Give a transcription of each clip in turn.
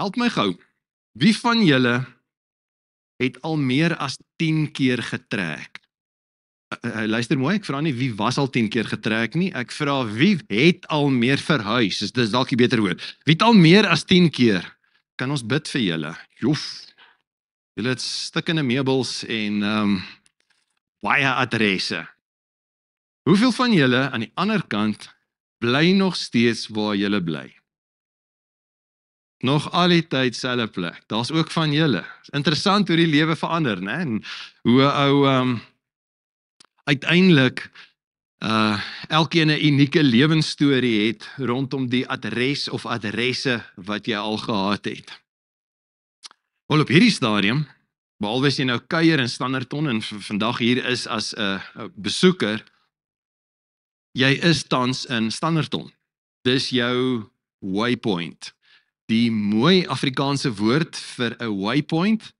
Help my gou. Wie van julle het al meer as 10 keer getrek? Luister mooi, ek vra nie wie was al 10 keer getrek nie, ek vra wie het al meer verhuis, dis dalk die beter woord. Wie het al meer as 10 keer? Kan ons bid vir julle? Joef, julle het stikkende meubels en baie adresse. Hoeveel van julle aan die ander kant bly nog steeds waar julle bly? Nog al die tyd selfe plek. Daar's ook van julle. Interessant hoe die lewe verander, né? En hoe 'n ou uiteindelik elkeen 'n unieke lewensstorie het rondom die adres of adresse wat jy al gehad het. Wel op hierdie stadium, behalwe as jy nou kuier in Standerton en vandag hier is as 'n besoeker, jy is tans in Standerton. Dis jou waypoint. Die mooi Afrikaanse woord vir 'n waypoint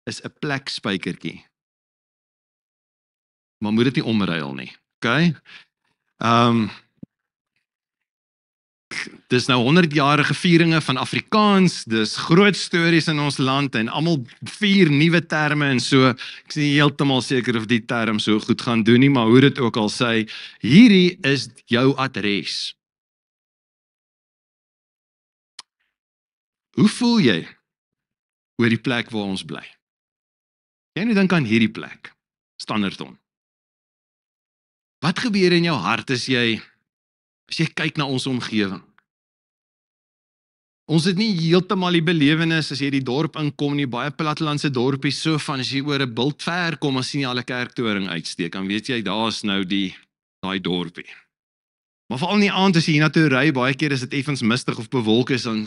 is 'n plekspykertjie. Maar moet dit nie omruil nie, okay? Dis nou 100-jarige vieringe van Afrikaans, dis groot stories in ons land en almal 4 nuwe terme en so. Ek is nie heeltemal seker of die term so goed gaan doen nie, maar hoe dit ook al sê, hierdie is jou adres. Hoe voel jy oor die plek waar ons bly? Jy nou dink aan hierdie plek, Standerton. Wat gebeur in jou hart as jy kyk na ons omgewing? Ons het nie heeltemal die belewenis as jy die dorp inkom nie, baie plattelandse dorpies so van as jy oor 'n bult ver kom, as sien jy al 'n kerktoring uitsteek, dan weet jy daar's nou daai dorpie. Maar veral in die aand as jy hiernatoe ry, baie keer is dit effens mistig of bewolk is, dan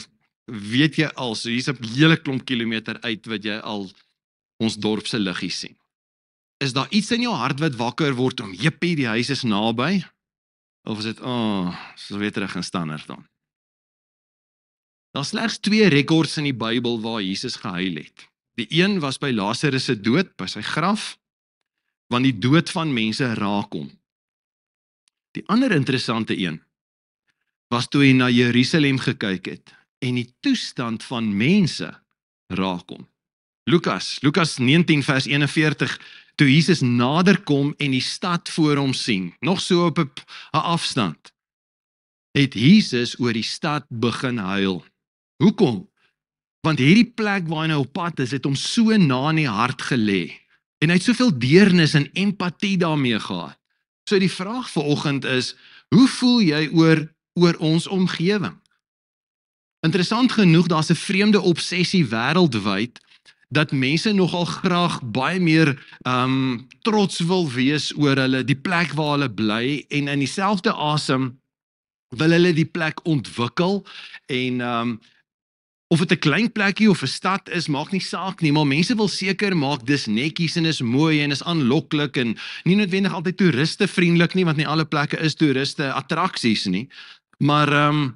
weet jy al, so hier's 'n hele klomp kilometer uit wat jy al ons dorp se liggies sien. Is daar iets in jou hart wat wakker word om, jippie, die huis is naby? Of is dit, so weer terug in Standerton? Daar is slegs 2 rekords in die Bybel waar Jesus gehuil het. Die een was by Lazarus se dood, by sy graf, want die dood van mense raak hom. Die ander interessante een was toe hy na Jerusalem gekyk het en die toestand van mense raak hom. Lukas 19 vers 41, toe Jesus nader kom en die stad voor hom sien, nog so op 'n afstand, het Jesus oor die stad begin huil. Hoekom? Want hierdie plek waar hy nou op pad is, het hom so na in die hart gelê. En hy het soveel deernis en empatie daarmee gehad. So die vraag vanoggend is, hoe voel jy oor ons omgewing? Interessant genoeg, daar's 'n vreemde obsessie wêreldwyd, dat mense nogal graag baie meer trots wil wees oor hulle, die plek waar hulle bly, en in dieselfde asem wil hulle die plek ontwikkel, en of dit 'n klein plekkie of 'n stad is, maak nie saak nie, maar mense wil seker maak, dis netjies en is mooi en is aanloklik, en nie noodwendig altyd toeriste vriendelik nie, want nie alle plekke is toeriste attraksies nie, maar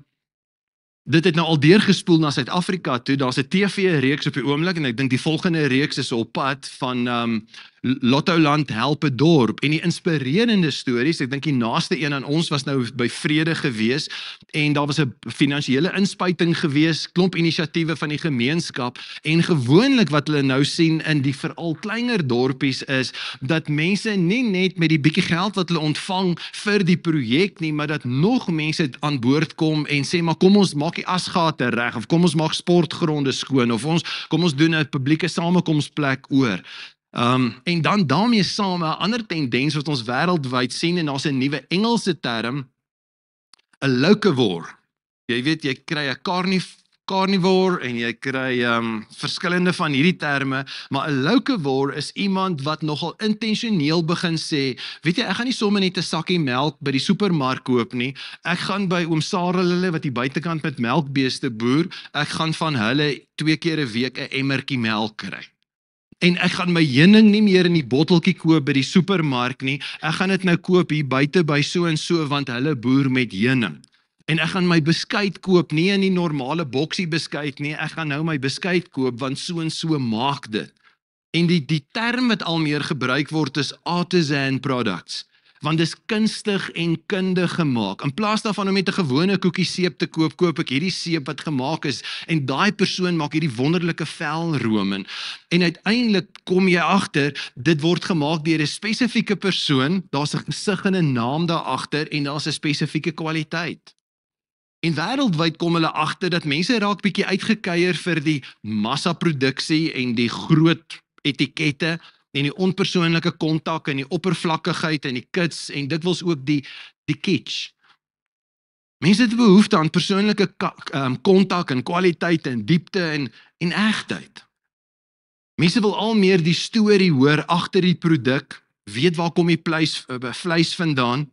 dit het nou al deurgespoel na Suid-Afrika toe. Daar's 'n TV-reeks op die oomblik en ek dink die volgende reeks is op pad van Lottoland help 'n dorp, en die inspirerende stories, ek dink die naaste een aan ons was nou by Vrede gewees, en daar was 'n finansiële inspuiting gewees, klomp inisiatiewe van die gemeenskap, en gewoonlik wat hulle nou sien in die veral kleiner dorpies is, dat mense nie net met die bietjie geld wat hulle ontvang vir die projek nie, maar dat nog mense aan boord kom en sê, maar kom ons maak die asgate reg, of kom ons maak sportgronde skoon, of kom ons doen 'n publieke samekomsplek oor. En dan daarmee saam 'n ander tendens wat ons wêreldwyd sien, en daar's 'n nuwe Engelse term, 'n locavore. Jy weet, jy kry 'n carnivore en jy kry verskillende van hierdie terme, maar 'n locavore is iemand wat nogal intentioneel begin sê, weet jy, ek gaan nie sommer net 'n sakkie melk by die supermark koop nie, ek gaan by oom Sarel hulle wat die buitekant met melkbeeste boer, ek gaan van hulle 2 keer 'n week 'n emmertjie melk kry. En ek gaan my heuning nie meer in die botteltjie koop by die supermark nie, ek gaan dit nou koop hier buite by so en so, want hulle boer met heuning. En ek gaan my beskuit koop, nie in die normale boksie beskuit nie, ek gaan nou my beskuit koop, want so en so maak dit. En die term wat al meer gebruik word is artisan products, want dis kunstig en kundig gemaak. In plaas daarvan om met 'n gewone koekie seep te koop ek hierdie seep wat gemaak is, en daai persoon maak hierdie wonderlike velroom, en uiteindelik kom jy agter, dit word gemaak deur 'n spesifieke persoon, daar's 'n gesig en 'n naam daar agter, en daar's 'n spesifieke kwaliteit. En wêreldwyd kom hulle agter dat mense raak bietjie uitgekeier vir die massaproduksie en die groot etikette en die onpersoonlike kontak en die oppervlakkigheid en die kits en dikwels ook die kitsch. Mense het 'n behoefte aan persoonlike kontak en kwaliteit en diepte en egtheid. Mense wil al meer die storie hoor agter die produk, weet waar kom die vleis vandaan.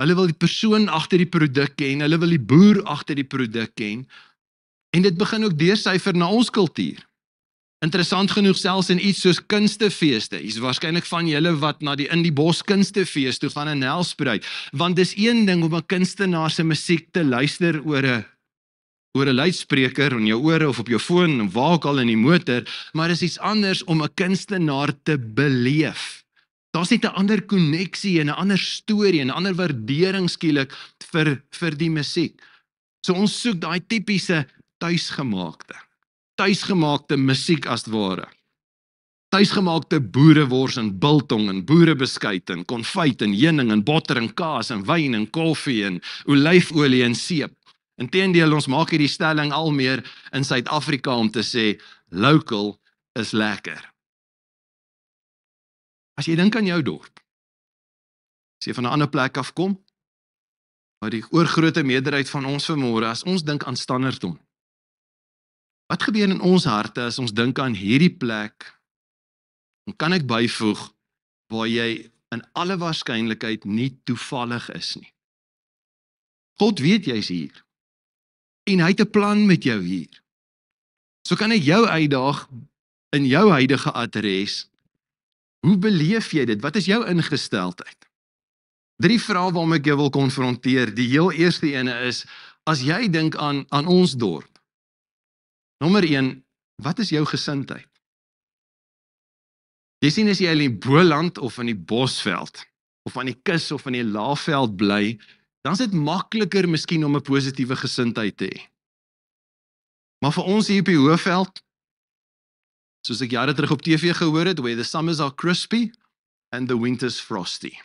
Hulle wil die persoon agter die produk ken, hulle wil die boer agter die produk ken, en dit begin ook deursyfer na ons kultuur. Interessant genoeg selfs in iets soos kunstefeeste. Hier's waarskynlik van julle wat na die in die bos kunstefees toe gaan in Nelspruit, want dis een ding om 'n kunstenaar se musiek te luister oor 'n luidspreker in jou ore of op jou foon of waar ook al in die motor, maar is iets anders om 'n kunstenaar te beleef. Daar's net 'n ander koneksie en 'n ander storie en 'n ander waardering skielik vir die musiek. So ons soek daai tipiese tuisgemaakte musiek as ware. Tuisgemaakte boerewors en biltong en boerebeskuit en konfyt en heuning en botter en kaas en wyn en koffie en olyfolie en seep. Inteendeel, ons maak hierdie stelling al meer in Suid-Afrika om te sê local is lekker. As jy dink aan jou dorp, as jy van 'n ander plek af kom, maar die oorgrootste meerderheid van ons vanmôre, as ons dink aan Standerton, wat gebeur in ons harte as ons dink aan hierdie plek, en kan ek byvoeg, waar jy in alle waarskynlikheid nie toevallig is nie. God weet jy's hier, en hy het 'n plan met jou hier. So kan ek jou uitdaag in jou huidige adres. Hoe beleef jy dit? Wat is jou ingesteldheid? 3 vrae waarom ek jou wil konfronteer. Die heel eerste ene is, as jy dink aan ons dorp. Nommer 1, wat is jou gesindheid? Jy sien as jy in die Boland of in die Bosveld, of aan die kus of in die Laagveld bly, dan is dit makliker miskien om 'n positiewe gesindheid te hê. Maar vir ons hier op die Hoëveld, soos ek jare terug op TV gehoor het, where the summers are crispy and the winters frosty.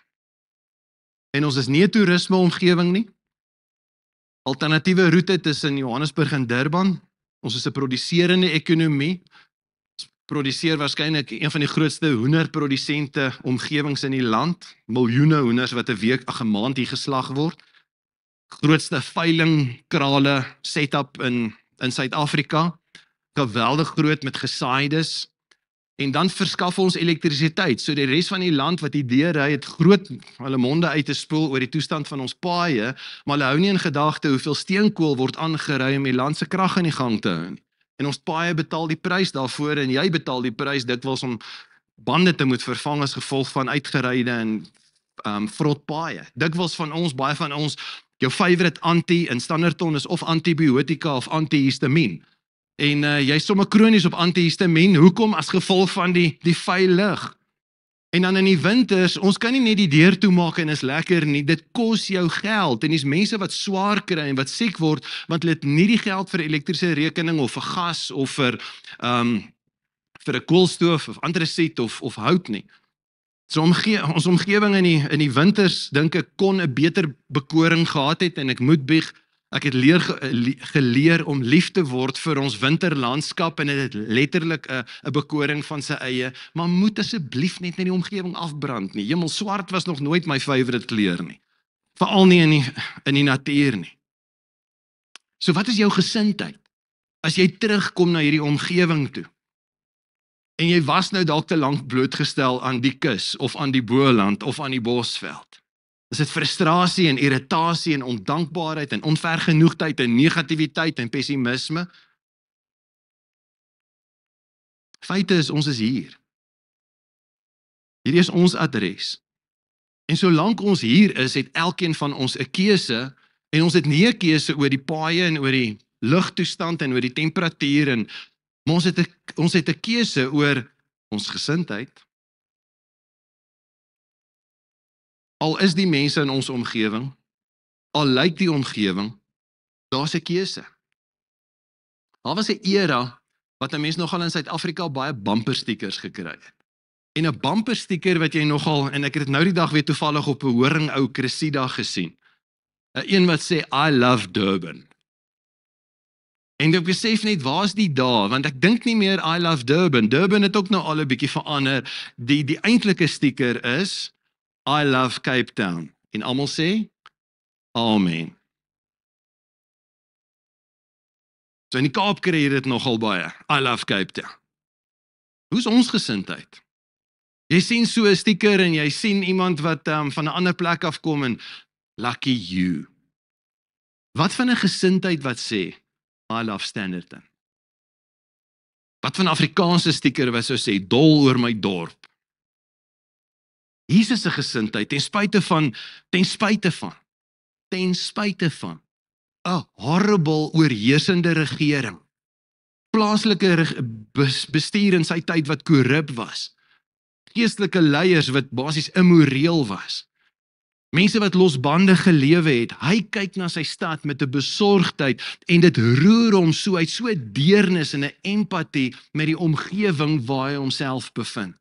En ons is nie 'n toerisme omgewing nie. Alternatiewe roete tussen Johannesburg en Durban. Ons is 'n produserende ekonomie. Ons produseer waarskynlik een van die grootste hoenderprodusente omgewings in die land. Miljoene hoenders wat 'n maand hier geslag word. Grootste veilingkrale setup in Suid-Afrika. Geweldig groot met gesaaides, en dan verskaf ons elektrisiteit, so die res van die land wat hier deurry het groot hulle monde uit te spoel oor die toestand van ons paaie, maar hulle hou nie in gedagte hoeveel steenkool word aangery om die land se krag in die gang te hou. En ons paaie betaal die prys daarvoor, en jy betaal die prys dikwels om bande te moet vervang as gevolg van uitgeryde en vrot paaie. Dikwels baie van ons, jou favorite anti in Standerton is of antibiotika of antihistamiin. En jy is sommer kronies op antihistamiin. Hoekom? As gevolg van die vuil lug. En dan in die winters, ons kan nie net die deur toemaak en is lekker nie, dit kos jou geld, en dis mense wat swaar kry en wat siek word, want hulle het nie die geld vir elektriese rekening of vir gas of vir 'n koolstoof of antrasiet of hout nie. So ons omgewing in die winters, dink ek, kon 'n beter bekoring gehad het, en ek moet bieg, ek het geleer om lief te word vir ons winterlandskap, en dit het letterlik 'n bekoring van sy eie, maar moet asseblief net die omgewing afbrand nie. Hemel, swart was nog nooit my favorite kleur nie. Veral nie in die natuur nie. So wat is jou gesindheid? As jy terugkom na hierdie omgewing toe, en jy was nou dalk te lank blootgestel aan die kus, of aan die Boland, of aan die Bosveld. Is dit frustrasie en irritasie en ondankbaarheid en onvergenoegdheid en negativiteit en pessimisme? Feite is, ons is hier. Hierdie is ons adres. En solank ons hier is, het elkeen van ons 'n keuse, en ons het nie 'n keuse oor die paaie en oor die lugtoestand en oor die temperatuur, maar ons het 'n keuse oor ons gesindheid. Al is die mense in ons omgewing, al lyk die omgewing, daar's 'n keuse. Daar was 'n era wat 'n mens nogal in Suid-Afrika baie bumper stickers gekry het. En 'n bumper sticker wat jy nogal, en ek het dit nou die dag weer toevallig op 'n horing ou Cressida gesien. 'n Een wat sê I love Durban. En ek besef net, waar is die daar? Want ek dink nie meer I love Durban. Durban het ook nou al 'n bietjie verander. Die eintlike sticker is I love Cape Town. En almal sê amen. So in die Kaap kry jy dit nogal baie. I love Cape Town. Hoe's ons gesindheid? Jy sien so 'n sticker en jy sien iemand wat van 'n ander plek afkom en lucky you. Wat van 'n gesindheid wat sê I love Standerton? Wat van 'n Afrikaanse sticker wat sou sê dol oor my dorp? Jesus se gesindheid ten spyte van 'n horrible oorheersende regering. Plaaslike bestuur in sy tyd wat korrup was. Geestelike leiers wat basies immoreel was. Mense wat losbandig gelewe het. Hy kyk na sy stad met 'n besorgdheid en dit roer hom so uit, so deernis en 'n empatie met die omgewing waar hy homself bevind.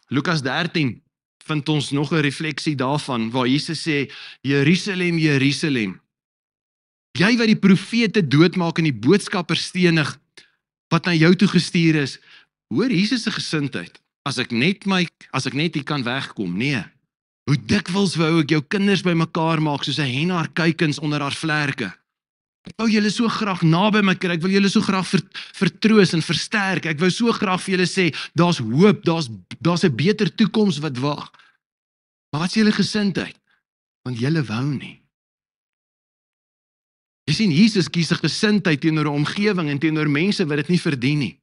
Lukas 13 vind ons nog 'n refleksie daarvan waar Jesus sê, Jerusalem, Jerusalem, jy wat die profete doodmaak en die boodskappers stenig wat na jou toe gestuur is, hoor Jesus se gesindheid, as ek net hier kan wegkom, nee. Hoe dikwels wou ek jou kinders bymekaar maak soos 'n hen haar kuikens onder haar vlerke. Ek wou julle so graag naby my kry, ek wil julle so graag vertroos en versterk. Ek wou so graag vir julle sê, daar's hoop, daar's 'n beter toekoms wat wag. Maar wat is julle gesindheid? Want julle wou nie. Jy sien, Jesus kies 'n gesindheid teenoor 'n omgewing en teenoor mense wat dit nie verdien nie.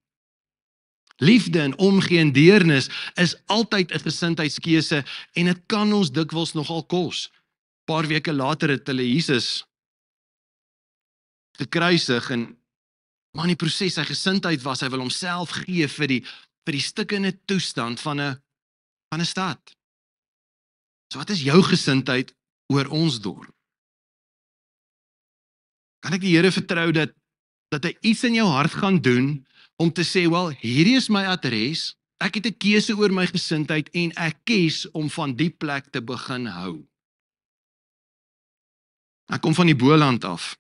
Liefde en omgee en deernis is altyd 'n gesindheidskeuse en dit kan ons dikwels nogal kos. 'n Paar weke later het hulle Jesus gekruisig en maar in die proses sy gesindheid was, hy wil homself gee vir die stikkende toestand van 'n stad. So wat is jou gesindheid oor ons dorp? Kan ek die Here vertrou dat hy iets in jou hart gaan doen om te sê, wel, hierdie is my adres, ek het 'n keuse oor my gesindheid en ek kies om van die plek te begin hou. Ek kom van die Boland af.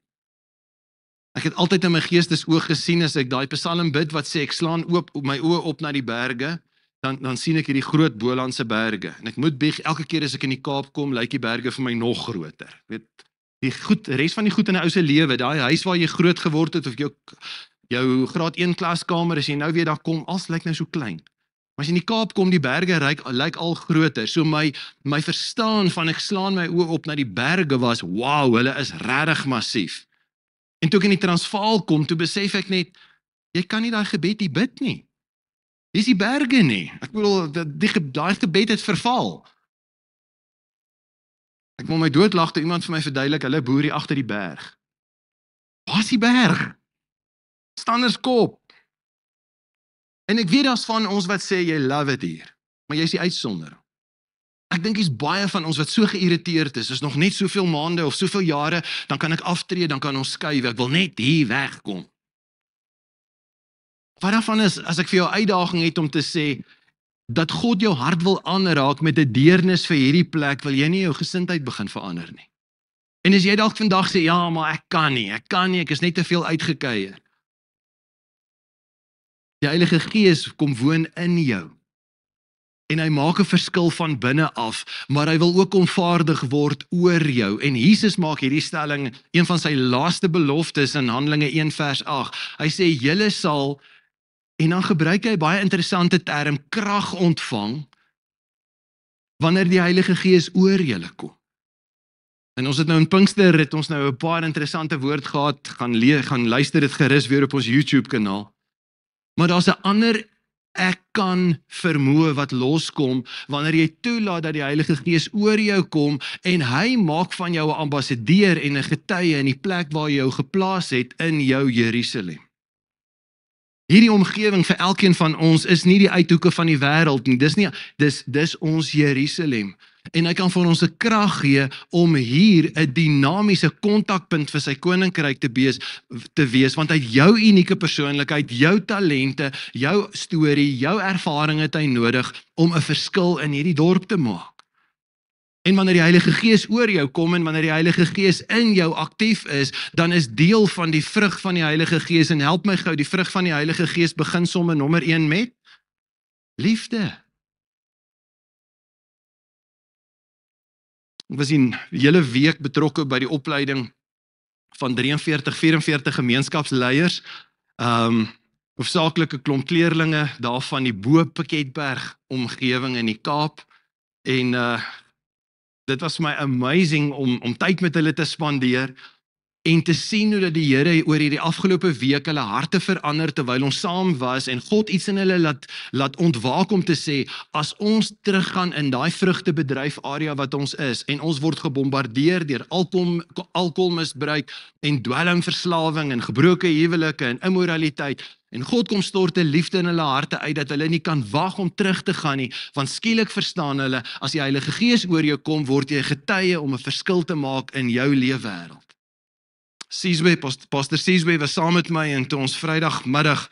Ek het altyd in my geestesoog gesien as ek daai Psalm bid wat sê ek slaan my oë op na die berge, dan sien ek hierdie groot Bolandse berge. En ek moet bieg, elke keer as ek in die Kaap kom, lyk die berge vir my nog groter. Weet, die res van die goed in 'n ou se lewe, daai huis waar jy groot geword het of jou graad 1 klaskamer, as jy nou weer daar kom, alles lyk nou so klein. Maar as jy in die Kaap kom, die berge lyk al groter. So my verstaan van ek slaan my oë op na die berge was, wow, hulle is regtig massief. En toe ek in die Transvaal kom, toe besef ek net, jy kan nie daai gebed hier bid nie. Dis die berge nie. Ek bedoel, daai gebed het verval. Ek wil my doodlag toe iemand vir my verduidelik, hulle boer hier agter die berg. Waar is die berg? Standerskop. En ek weet daar's van ons wat sê, jy love it hier, maar jy is die uitsondering. Ek dink is baie van ons wat so geïrriteerd is nog net soveel maande of soveel jare, dan kan ek aftree, dan kan ons skuif, ek wil net hier wegkom. Wat daarvan is, as ek vir jou uitdaging het om te sê, dat God jou hart wil aanraak met 'n deernis vir hierdie plek, wil jy nie jou gesindheid begin verander nie. En as jy dalk vandag sê, ja, maar ek kan nie, ek is net te veel uitgekeier. Die Heilige Gees kom woon in jou. En hy maak 'n verskil van binne af, maar hy wil ook onvaardig word oor jou. En Jesus maak hierdie stelling, een van sy laaste beloftes in Handelinge 1 vers 8. Hy sê, julle sal, en dan gebruik hy baie interessante term, krag ontvang, wanneer die Heilige Gees oor julle kom. En ons het nou in Pinkster, het ons nou 'n paar interessante woord gehad, gaan luister dit gerus weer op ons YouTube kanaal. Maar daar's 'n ander ek kan vermoë wat loskom, wanneer jy toelaat dat die Heilige Gees oor jou kom, en hy maak van jou 'n ambassadeur en 'n getuie in die plek waar jy jou geplaas het in jou Jerusalem. Hierdie omgewing vir elkeen van ons is nie die uithoeke van die wêreld nie, dis ons Jerusalem. En hy kan vir ons 'n krag gee om hier 'n dinamiese kontakpunt vir sy koninkryk te wees, want hy het jou unieke persoonlikheid, jou talente, jou storie, jou ervaring het hy nodig om 'n verskil in hierdie dorp te maak. En wanneer die Heilige Gees oor jou kom en wanneer die Heilige Gees in jou aktief is, dan is deel van die vrug van die Heilige Gees, en help my gou, die vrug van die Heilige Gees begin sommer nommer 1 met liefde. Ek was die hele week betrokke by die opleiding van 43, 44 gemeenskapsleiers, hoofsaaklik 'n klomp kleerlinge daar van die Bo-Piketberg omgewing in die Kaap, en dit was my amazing om tyd met hulle te spandeer, en te sien hoe dat die Here oor hierdie afgelope week hulle harte verander terwyl ons saam was, en God iets in hulle laat ontwaak om te sê, as ons teruggaan in daai vrugtebedryf area wat ons is, en ons word gebombardeer deur alkoholmisbruik en dwelmverslawing en gebroke huwelike en immoraliteit, en God kom stort 'n liefde in hulle harte uit, dat hulle nie kan wag om terug te gaan nie, want skielik verstaan hulle, as die Heilige Gees oor jou kom, word jy 'n getuie om 'n verskil te maak in jou leefwêreld. Pastor Sizwe was saam met my, en toe ons Vrydagmiddag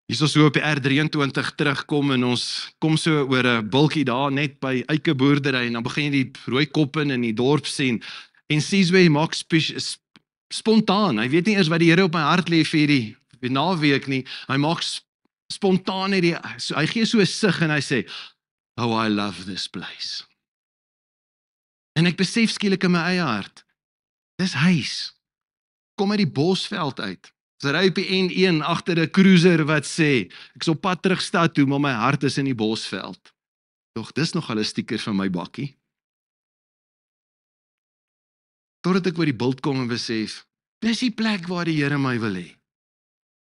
hier so op die R23 terugkom, en ons kom so oor 'n bultjie daar net by Eike boerdery, en dan begin jy die rooi koppe in die dorp sien, en Sizwe maak spontaan, hy weet nie eers wat die Here op my hart lê vir die naweek nie, hy maak spontaan hy gee so 'n sug en hy sê, "Oh, I love this place." En ek besef skielik in my eie hart, dis huis. Kom uit die Bosveld uit. Sy ry op die N1 agter 'n cruiser wat sê, ek's op pad terug stad toe, maar my hart is in die Bosveld. Tog, dis nog al 'n stiker van my bakkie. Totdat ek oor die bult kom en besef, dis die plek waar die Here my wil hê.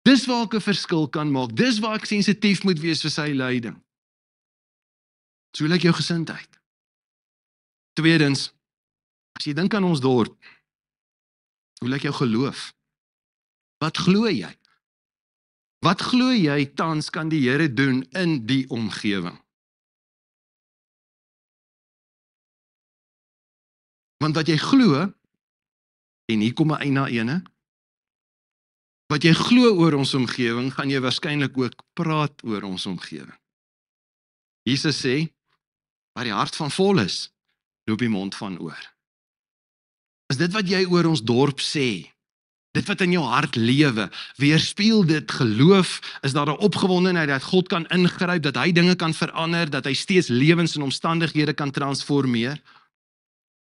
Dis waar ek 'n verskil kan maak, dis waar ek sensitief moet wees vir sy leiding. So lyk jou gesindheid. Tweedens, as jy dink aan ons dorp, hoe lyk jou geloof? Wat glo jy? Wat glo jy tans kan die Here doen in die omgewing? Want wat jy glo, en hier kom 'n eina ene, wat jy glo oor ons omgewing, gaan jy waarskynlik ook praat oor ons omgewing. Jesus sê, waar die hart van vol is, loop die mond van oor. Is dit wat jy oor ons dorp sê, dit wat in jou hart lewe, weerspieël dit geloof, is daar 'n opgewondenheid dat God kan ingryp, dat hy dinge kan verander, dat hy steeds lewens en omstandighede kan transformeer?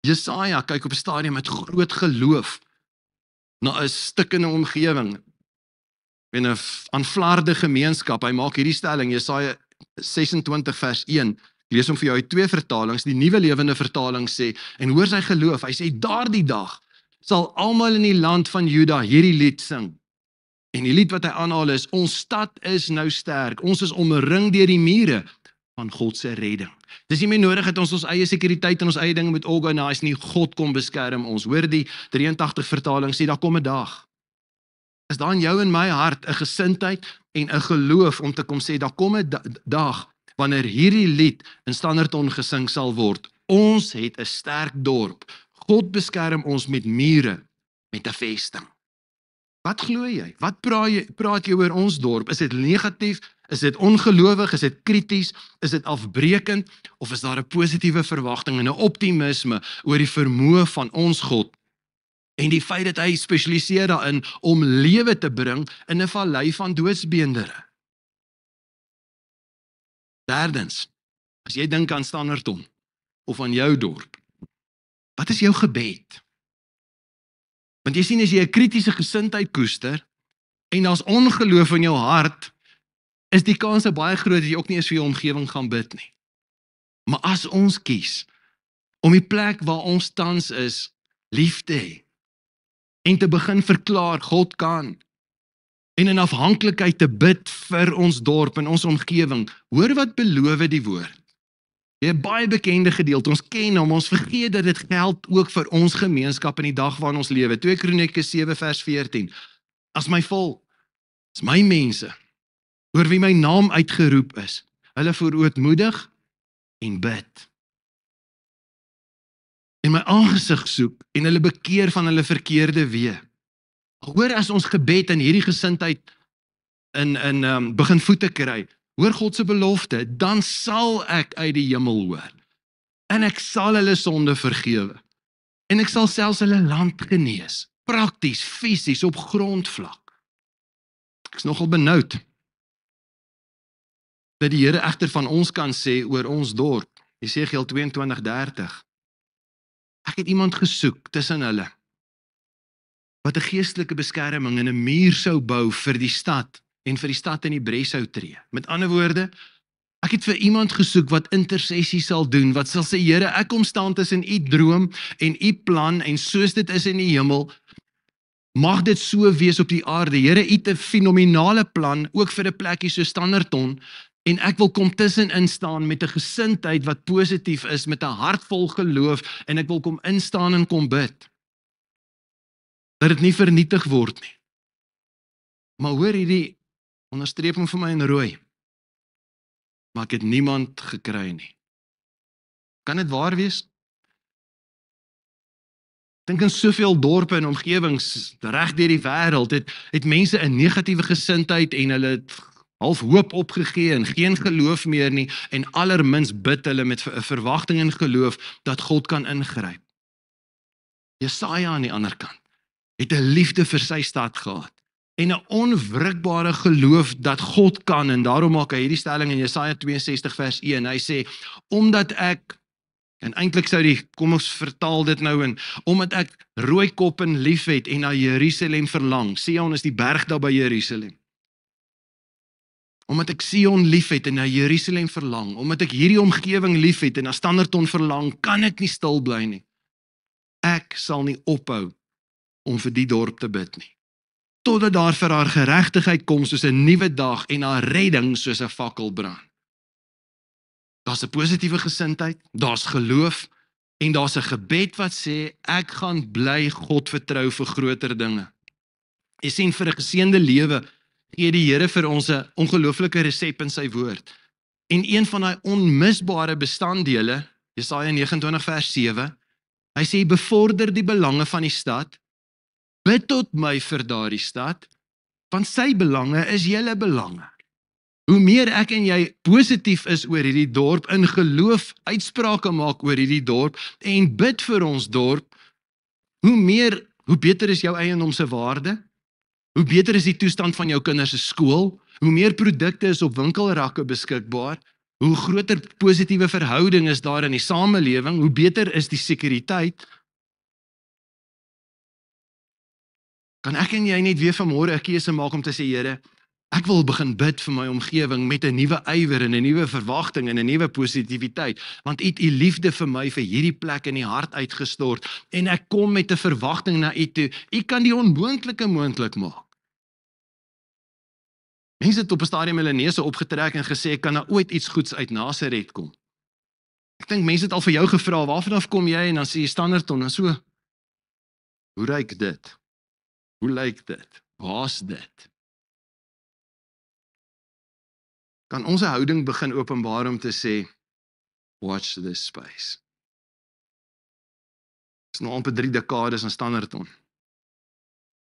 Jesaja kyk op 'n stadium met groot geloof na 'n stikkende omgewing, en 'n aanvlaarde gemeenskap. Hy maak hierdie stelling, Jesaja 26 vers 1, lees hom vir jou uit 2 vertalings, die Nuwe Lewende Vertaling sê, en hoor sy geloof, hy sê, daardie dag sal almal in die land van Juda hierdie lied sing. En die lied wat hy aanhaal is, ons stad is nou sterk, ons is omring deur die mure van God se redding. Dis nie meer nodig dat ons eie sekuriteit en ons eie dinge moet organise nie, God kom beskerm ons. Hoor die 83 vertaling sê, daar kom 'n dag. Is daar in jou en my hart 'n gesindheid en 'n geloof om te kom sê, daar kom 'n dag, wanneer hierdie lied in Standerton gesing sal word, ons het 'n sterk dorp, God beskerm ons met mure, met 'n vesting. Wat glo jy? Wat praat jy oor ons dorp? Is dit negatief? Is dit ongelowig? Is dit krities? Is dit afbreekend? Of is daar 'n positiewe verwagting en 'n optimisme oor die vermoë van ons God en die feit dat hy spesialiseer daarin om lewe te bring in 'n vallei van doodsbeendere? Derdens, as jy dink aan Standerton of aan jou dorp, wat is jou gebed? Want jy sien, as jy 'n kritiese gesindheid koester en daar's ongeloof in jou hart, is die kans baie groot dat jy ook nie eens vir jou omgewing gaan bid nie. Maar as ons kies om die plek waar ons tans is lief te hê en te begin verklaar God kan, en in afhanklikheid te bid vir ons dorp en ons omgewing, hoor wat beloof die woord. 'n baie bekende gedeelte, ons ken hom, ons vergeet dat dit geld ook vir ons gemeenskap in die dag waarin ons lewe. 2 Kronieke 7 vers 14. As my volk, as my mense, oor wie my naam uitgeroep is, hulle verootmoedig en bid en my aangesig soek en hulle bekeer van hulle verkeerde weë. Hoor, as ons gebed in hierdie gesindheid begin voete kry, hoor God se belofte, dan sal ek uit die hemel hoor. En ek sal hulle sonde vergewe. En ek sal selfs hulle land genees. Prakties, fisies, op grondvlak. Ek is nogal benoud dat die Here egter van ons kan sê oor ons dorp. Jesegiel 22:30. Ek het iemand gesoek tussen hulle wat 'n geestelike beskerming en 'n muur sou bou vir die stad en vir die stad in die bres sou tree. Met ander woorde, ek het vir iemand gesoek wat intersessie sal doen, wat sal sê, Here, ek kom staan tussen u droom en u plan en soos dit is in die hemel, mag dit so wees op die aarde. Here, u het 'n fenominale plan, ook vir 'n plekkie so Standerton, en ek wil kom tussenin staan met 'n gesindheid wat positief is, met 'n hart vol geloof, en ek wil kom instaan en kom bid. Dat dit nie vernietig word nie. Maar hoor hierdie onderstreep hom vir my in rooi. Maar ek het niemand gekry nie. Kan dit waar wees? Ek dink in soveel dorpe en omgewings reg deur die wêreld het mense 'n negatiewe gesindheid en hulle het half hoop opgegee en geen geloof meer nie en allermins bid hulle met 'n verwagting en geloof dat God kan ingryp. Jesaja aan die ander kant het 'n liefde vir sy stad gehad en 'n onwrikbare geloof dat God kan, en daarom maak hy hierdie stelling in Jesaja 62 vers 1. Hy sê, omdat ek, en eintlik sou kom ons vertaal dit nou in, omdat ek rooi koppen lief het en na Jerusalem verlang. Sion is die berg daar by Jerusalem. Omdat ek Sion lief het en na Jerusalem verlang, omdat ek hierdie omgewing lief het en na Standerton verlang, kan ek nie stil bly nie. Ek sal nie ophou om vir die dorp te bid nie. Totdat daar vir haar geregtigheid kom soos 'n nuwe dag en haar redding soos 'n fakkel brand. Daar's 'n positiewe gesindheid, daar's geloof en daar's 'n gebed wat sê ek gaan bly God vertrou vir groter dinge. Jy sien, vir 'n geseënde lewe gee die Here vir ons 'n ongelooflike resep in sy woord. En een van daai onmisbare bestanddele, Jesaja 29 vers 7, hy sê bevorder die belange van die stad. Bid tot my vir daardie stad, want sy belange is julle belange. Hoe meer ek en jy positief is oor hierdie dorp, in geloof uitsprake maak oor hierdie dorp en bid vir ons dorp, hoe beter is jou eiendomse waarde? Hoe beter is die toestand van jou kinders se skool? Hoe meer produkte is op winkelrakke beskikbaar? Hoe groter positiewe verhouding is daar in die samelewing? Hoe beter is die sekuriteit? Kan ek en jy net weer vanmôre 'n keuse maak om te sê, Here, ek wil begin bid vir my omgewing met 'n nuwe ywer en 'n nuwe verwagting en 'n nuwe positiwiteit, want u het u liefde vir my vir hierdie plek in die hart uitgestort en ek kom met 'n verwagting na u toe. U kan die onmoontlike moontlik maak. Mense het op 'n stadium hulle neuse opgetrek en gesê, kan daar ooit iets goeds uit Nasaret kom? Ek dink mense het al vir jou gevra, waarvan kom jy? En dan sê jy Standerton en so. Hoe ruik dit? Hoe lyk dit? Waar's dit? Kan ons 'n houding begin openbaar om te sê, watch this space. Dit is nou amper 3 dekades in Standerton.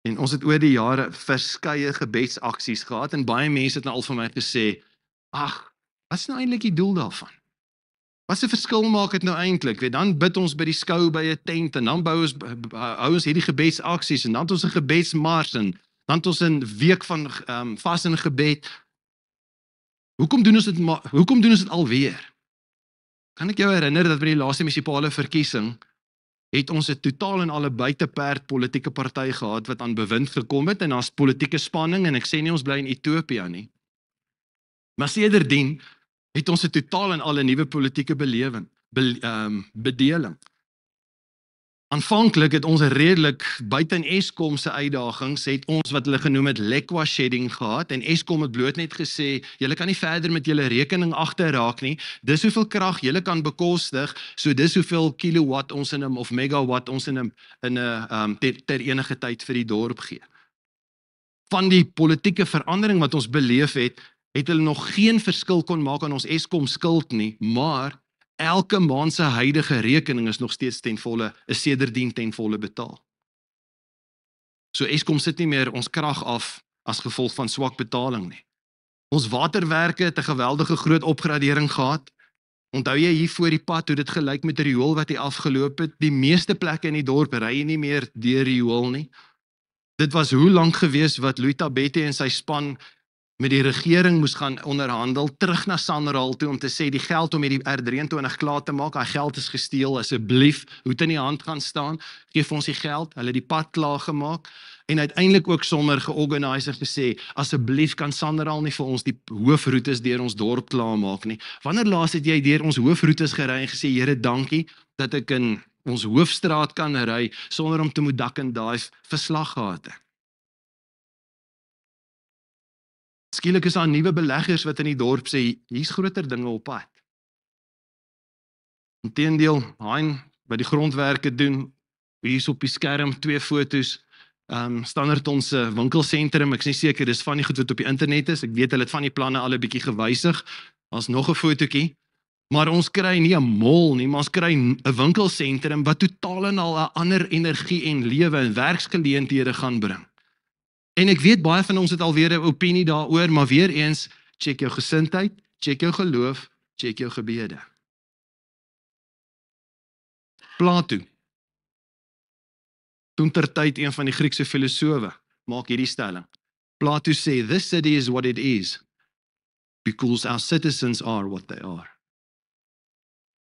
En ons het oor die jare verskeie gebedsaksies gehad en baie mense het nou al vir my gesê, ag, wat is nou eintlik die doel daarvan? Wat 'n verskil maak dit nou eintlik? Dan bid ons by die skou by 'n tent en dan hou ons hierdie gebedsaksies en dan het ons 'n gebedsmars en dan het ons 'n week van vas en gebed. Hoekom doen ons dit alweer? Kan ek jou herinner dat by die laaste munisipale verkiesing het ons 'n totaal en al 'n buiteperd politieke party gehad wat aan bewind gekom het en daar's politieke spanning en ek sê nie ons bly in Ethiopië nie. Maar sedertdien het ons 'n totaal en al 'n nuwe politieke bedeling. Aanvanklik het ons redelik buite in Eskom se uitdagings het ons wat hulle genoem het Lekwa shedding gehad en Eskom het bloot net gesê julle kan nie verder met julle rekening agterraak nie. Dis hoeveel krag julle kan bekostig, so dis hoeveel kilowatt ons in 'n of megawatt ons in 'n ter enige tyd vir die dorp gee. Van die politieke verandering wat ons beleef het hulle nog geen verskil kon maak aan ons Eskom skuld nie, maar elke maand se huidige rekening is nog steeds is sedertdien ten volle betaal. So Eskom sit nie meer ons krag af as gevolg van swak betaling nie. Ons waterwerke het 'n geweldige groot opgradering gehad. Onthou jy hier voor die pad hoe dit gelyk met die riool wat hier afgeloop het? Die meeste plekke in die dorp ry jy nie meer deur die riool nie. Dit was hoe lank gewees wat Louis Tabette en sy span met die regering moes gaan onderhandel, terug na Sanral toe om te sê die geld om hierdie R23 klaar te maak, daai geld is gesteel, asseblief, hoed in die hand gaan staan, geef ons die geld, hulle die pad klaar gemaak, en uiteindelik ook sommer georganiseer gesê, asseblief kan Sanral nie vir ons die hoofroetes deur ons dorp klaar maak nie. Wanneer laas het jy deur ons hoofroetes gery en gesê, Here, dankie, dat ek in ons hoofstraat kan ry, sonder om te moet dak en daai verslag gehad het? Skielik is daar nuwe beleggers wat in die dorp sê, hier's groter dinge op pad. Inteendeel, Hein, wat die grondwerke doen, hier's op die skerm 2 foto's, Standerton se winkelsentrum, ek is nie seker, dis van die goed wat op die internet is, ek weet hulle het van die planne al 'n bietjie gewysig, as nog 'n fotootjie, maar ons kry nie 'n mall nie, maar ons kry 'n winkelsentrum wat totaal en al 'n ander energie en lewe en werksgeleenthede gaan bring. En ek weet baie van ons het alweer 'n opinie daaroor, maar weer eens, check jou gesindheid, check jou geloof, check jou gebede. Plato, toentertyd een van die Griekse filosowe, maak hierdie stelling. Plato sê, this city is what it is, because our citizens are what they are.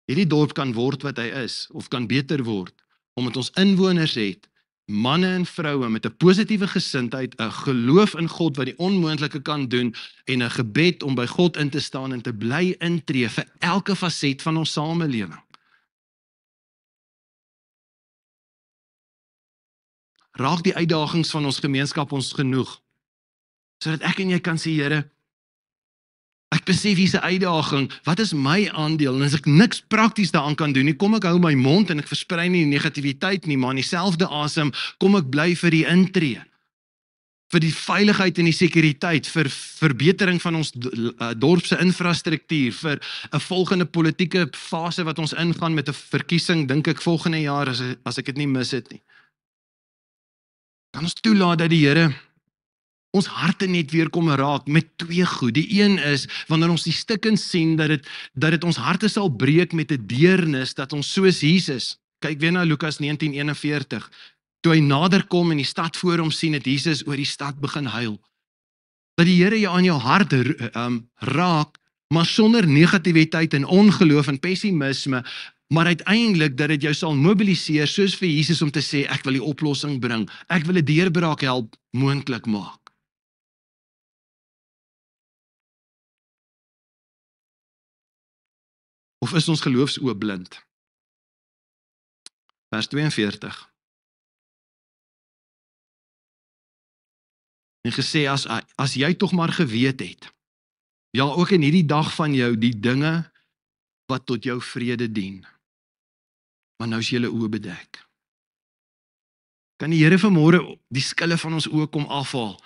Hierdie dorp kan word wat hy is, of kan beter word, omdat ons inwoners het, manne en vroue met 'n positiewe gesindheid, 'n geloof in God wat die onmoontlike kan doen en 'n gebed om by God in te staan en te bly intree vir elke faset van ons samelewing. Raak die uitdagings van ons gemeenskap ons genoeg, sodat ek en jy kan sê, Here, ek besef hier's 'n uitdaging, wat is my aandeel? En as ek niks prakties daaraan kan doen nie, kom ek hou my mond en ek versprei nie die negativiteit nie, maar in dieselfde asem, kom ek bly vir die intree, vir die veiligheid en die sekuriteit, vir verbetering van ons dorp se infrastruktuur, vir 'n volgende politieke fase wat ons ingaan met 'n verkiesing, dink ek volgende jaar, as ek dit nie mis het nie. Kan ons toelaat dat die Here ons harte net weer kom raak met 2 goed. Die een is, wanneer ons die stukkens sien, dat dit ons harte sal breek met 'n deernis, dat ons soos Jesus, kyk weer na Lukas 19:41, toe hy nader kom en die stad voor hom sien, het Jesus oor die stad begin huil. Dat die Here jou aan jou hart raak, maar sonder negativiteit en ongeloof en pessimisme, maar uiteindelik dat dit jou sal mobiliseer, soos vir Jesus om te sê, ek wil die oplossing bring, ek wil 'n deurbraak help moontlik maak. Of is ons geloofsoë blind? Vers 42. En gesê, as jy tog maar geweet het, ja, ook in hierdie dag van jou, die dinge wat tot jou vrede dien, maar nou is julle oë bedek. Kan die Here vanmôre die skille van ons oë kom afhaal,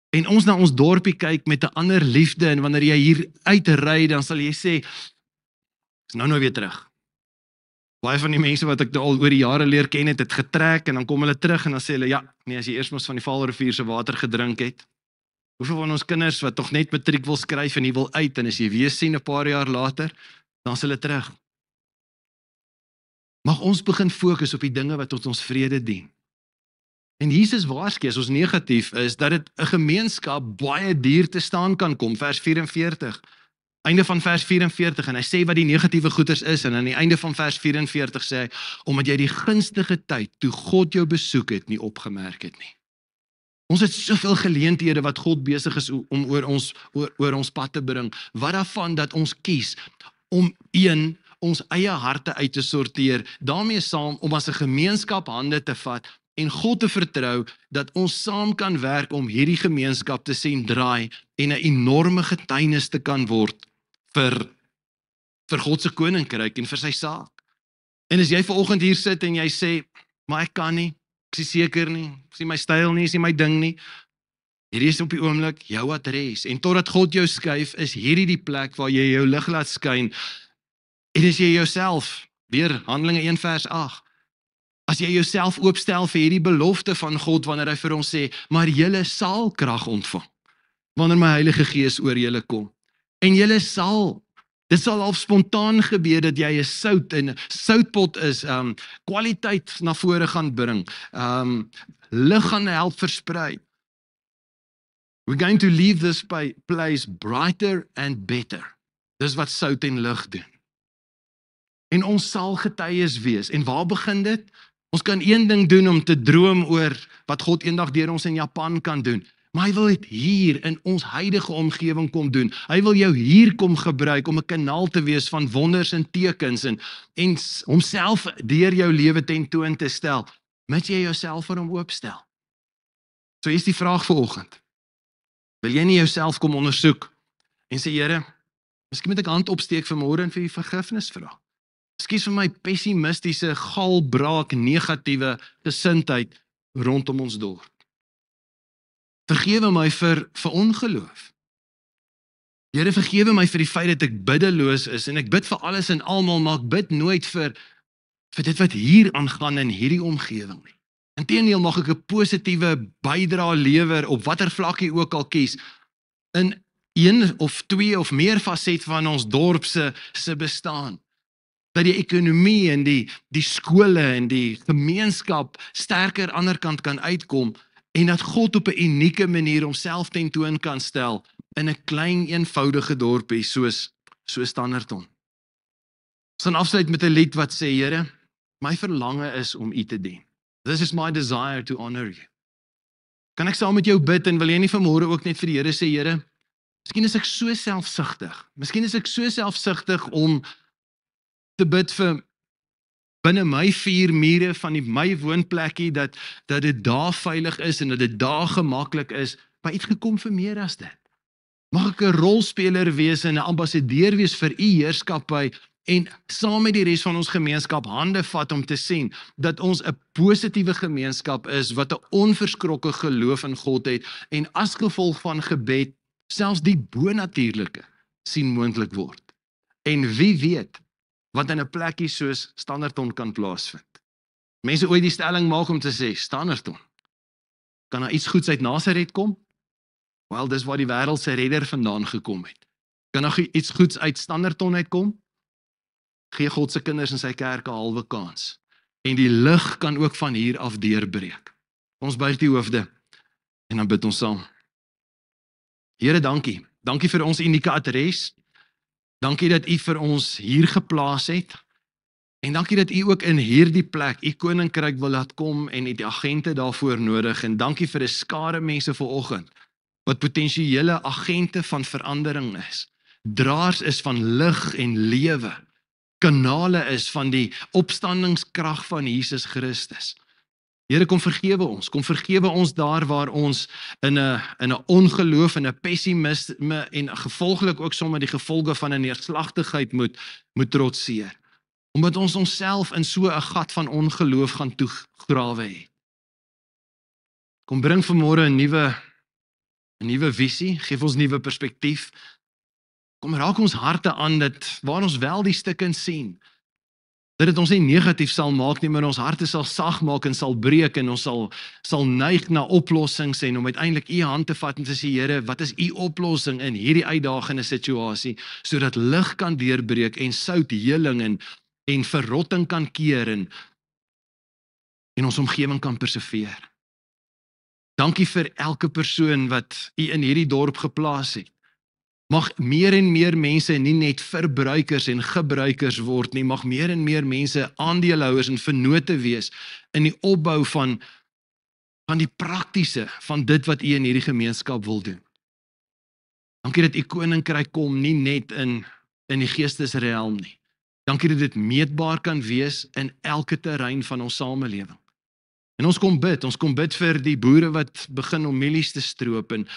en ons na ons dorpie kyk met 'n ander liefde, en wanneer jy hier uitry, dan sal jy sê, is nou weer terug. Baie van die mense wat ek al oor die jare leer ken het getrek, en dan kom hulle terug, en dan sê hulle, ja, nee, as jy eers mos van die Vaalrivier se water gedrink het. Hoeveel van ons kinders wat tog net matriek wil skryf en nie wil uit, en as jy weer sien 'n paar jaar later, dan is hulle terug. Mag ons begin fokus op die dinge wat tot ons vrede dien. En Jesus waarsku, as ons negatief is, dat dit 'n gemeenskap baie duur te staan kan kom, vers 44. Einde van vers 44, en hy sê wat die negatiewe goeders is, en aan die einde van vers 44 sê hy, omdat jy die gunstige tyd, toe God jou besoek het, nie opgemerk het nie. Ons het soveel geleenthede wat God besig is om oor ons pad te bring, wat daarvan dat ons kies, om ons eie harte uit te sorteer, daarmee saam, om as 'n gemeenskap hande te vat, en God te vertrou, dat ons saam kan werk om hierdie gemeenskap te sien draai, en 'n enorme getuienis te kan word, vir God se koninkryk en vir sy saak. En as jy vanoggend hier sit en jy sê, maar ek kan nie, ek is seker nie, is nie my styl nie, is nie my ding nie, hierdie is op die oomblik jou adres, en totdat God jou skuif, is hierdie die plek waar jy jou lig laat skyn, En as jy jouself, weer Handelinge 1 vers 8, as jy jouself oopstel vir hierdie belofte van God, wanneer hy vir ons sê, maar julle sal krag ontvang, wanneer my Heilige Gees oor julle kom. En julle sal, dit sal al spontaan gebeur dat jy 'n sout en 'n soutpot is, kwaliteit na vore gaan bring, lig gaan help versprei. We're going to leave this place brighter and better. Dis wat sout en lig doen. En ons sal getuies wees. En waar begin dit? Ons kan een ding doen om te droom oor wat God eendag deur ons in Japan kan doen. Maar hy wil dit hier in ons huidige omgewing kom doen. Hy wil jou hier kom gebruik om 'n kanaal te wees van wonders en tekens en homself deur jou lewe tentoon te stel. Moet jy jouself vir hom oopstel? So is die vraag vanoggend. Wil jy nie jouself kom ondersoek en sê, Here, miskien moet ek hand opsteek vanmôre en vir u vergifnis vra. Ekskuus vir my pessimistiese, galbraak, negatiewe gesindheid rondom ons dorp. Vergewe my vir ongeloof. Here, vergewe my vir die feit dat ek biddeloos is en ek bid vir alles en almal, maar ek bid nooit vir dit wat hier aangaan in hierdie omgewing nie. Inteendeel mag ek 'n positiewe bydrae lewer op watter vlak jy ook al kies in een of twee of meer faset van ons dorp se bestaan. Dat die ekonomie en die skole en die gemeenskap sterker aan die ander kant kan uitkom en dat God op 'n unieke manier homself tentoon kan stel in 'n klein eenvoudige dorpie soos Standerton. Ons gaan afsluit met 'n lied wat sê, Here, my verlange is om U te dien. This is my desire to honor you. Kan ek saam met jou bid en wil jy nie vanmôre ook net vir die Here sê, Here, miskien is ek so selfsugtig. Miskien is ek so selfsugtig om te bid vir binne my 4 mure van my woonplekkie dat dit daar veilig is en dat dit daar gemaklik is, maar iets gekom vir meer as dit. Mag ek 'n rolspeler wees en 'n ambassadeur wees vir u heerskappy en saam met die res van ons gemeenskap hande vat om te sien dat ons 'n positiewe gemeenskap is wat 'n onverskrokke geloof in God het en as gevolg van gebed selfs die bonatuurlike sien moontlik word. En wie weet wat in 'n plekkie soos Standerton kan plaasvind. Mense ooit die stelling maak om te sê, Standerton, kan daar iets goeds uit Nasaret kom? Wel, dis waar die wêreld se redder vandaan gekom het. Kan daar iets goeds uit Standerton uitkom? Gee God se kinders in sy kerk 'n halwe kans. En die lig kan ook van hier af deurbreek. Ons buig die hoofde en dan bid ons saam. Here, dankie. Dankie vir ons unieke adres. Dankie dat u vir ons hier geplaas het. En dankie dat u ook in hierdie plek u koninkryk wil laat kom en u die agente daarvoor nodig. En dankie vir 'n skare mense vanoggend wat potensiële agente van verandering is. Draers is van lig en lewe. Kanale is van die opstandingskrag van Jesus Christus. Here, kom vergewe ons daar waar ons in 'n ongeloof en 'n pessimisme en gevolglik ook sommer die gevolge van 'n neerslagtigheid moet trotseer. Omdat ons onsself in so 'n gat van ongeloof gaan toegrawe het. Kom bring vanmôre 'n nuwe visie, geef ons nuwe perspektief. Kom raak ons harte aan dat waar ons wel die stukke sien, dat dit ons nie negatief sal maak nie, maar ons harte sal sag maak en sal breek en ons sal neig na oplossings en om uiteindelik u hand te vat en te sê, Here, wat is u oplossing in hierdie uitdagende situasie, sodat lig kan deurbreek en sout heling en verrotting kan keer en ons omgewing kan perseveer. Dankie vir elke persoon wat u in hierdie dorp geplaas het. Mag meer en meer mense nie net verbruikers en gebruikers word nie, mag meer en meer mense aandeelhouers en vennote wees in die opbou van die praktiese van dit wat u in hierdie gemeenskap wil doen. Dankie dat u koninkryk kom nie net in die geestesrealm nie. Dankie dat dit meetbaar kan wees in elke terrein van ons samelewing. En ons kom bid vir die boere wat begin om mielies te stroop en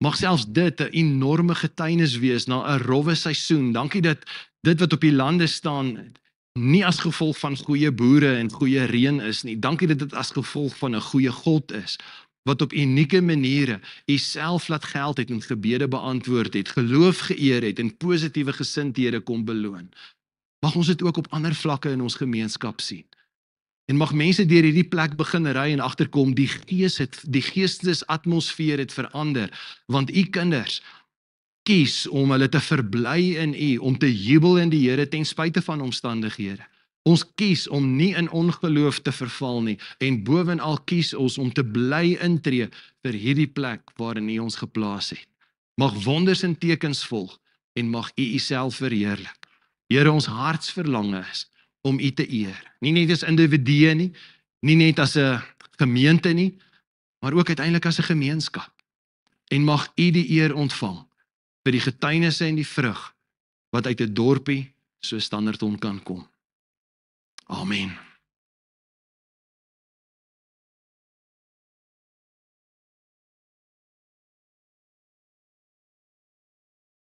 mag selfs dit 'n enorme getuienis wees na 'n rowwe seisoen. Dankie dat dit wat op die lande staan nie as gevolg van goeie boere en goeie reën is nie. Dankie dat dit as gevolg van 'n goeie God is wat op unieke maniere u self laat geld het en gebede beantwoord het, geloof geëer het en positiewe gesindhede kom beloon. Mag ons dit ook op ander vlakke in ons gemeenskap sien. En mag mense deur hierdie plek begin ry en agterkom, die geestesatmosfeer het verander, want u kinders kies om hulle te verbly in u, om te jubel in die Here ten spyte van omstandighede. Ons kies om nie in ongeloof te verval nie, en bovenal kies ons om te bly intree vir hierdie plek waarin u ons geplaas het. Mag wonders en tekens volg, en mag u uself verheerlik. Here, ons hartsverlange is om u te eer. Nie net as individue nie, nie net as 'n gemeente nie, maar ook uiteindelik as 'n gemeenskap. En mag u die eer ontvang vir die getuienisse en die vrug wat uit 'n dorpie so Standerton kan kom. Amen.